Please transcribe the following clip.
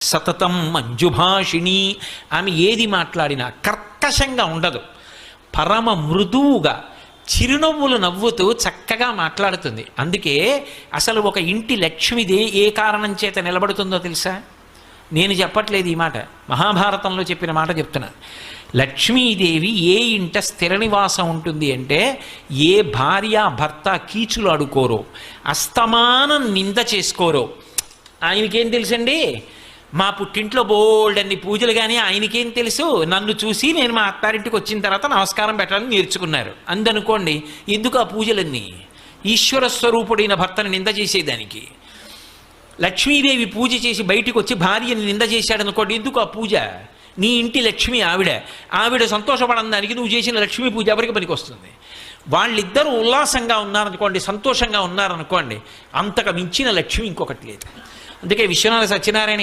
సతతం మంజుభాషిణి. ఆమె ఏది మాట్లాడినా కర్కశంగా ఉండదు, పరమ మృదువుగా చిరునవ్వులు నవ్వుతూ చక్కగా మాట్లాడుతుంది. అందుకే అసలు ఒక ఇంటి లక్ష్మిదే ఏ కారణం చేత నిలబడుతుందో తెలుసా? నేను చెప్పట్లేదు ఈ మాట, మహాభారతంలో చెప్పిన మాట చెప్తున్నా. లక్ష్మీదేవి ఏ ఇంట స్థిర నివాసం ఉంటుంది అంటే, ఏ భార్య భర్త కీచులు ఆడుకోరో, అస్తమానం నింద చేసుకోరో. ఆయనకేం తెలుసండి, మా పుట్టింట్లో బోల్డ్ అన్ని పూజలు, కానీ ఆయనకేం తెలుసు, నన్ను చూసి నేను మా అత్తారింటికి వచ్చిన తర్వాత నమస్కారం పెట్టాలని నేర్చుకున్నారు అందనుకోండి. ఎందుకు ఆ పూజలన్నీ? ఈశ్వర స్వరూపుడైన భర్తను నింద చేసేదానికి. లక్ష్మీదేవి పూజ చేసి బయటికి వచ్చి భార్యని నింద చేశాడనుకోండి, ఎందుకు ఆ పూజ? నీ ఇంటి లక్ష్మి ఆవిడ సంతోషపడడానికి నువ్వు చేసిన లక్ష్మీ పూజ ఎవరికి పనికి వస్తుంది? వాళ్ళిద్దరూ ఉల్లాసంగా ఉన్నారనుకోండి, సంతోషంగా ఉన్నారనుకోండి, అంతకు మించిన లక్ష్మి ఇంకొకటి లేదు. అందుకే విశ్వనాథ సత్యనారాయణ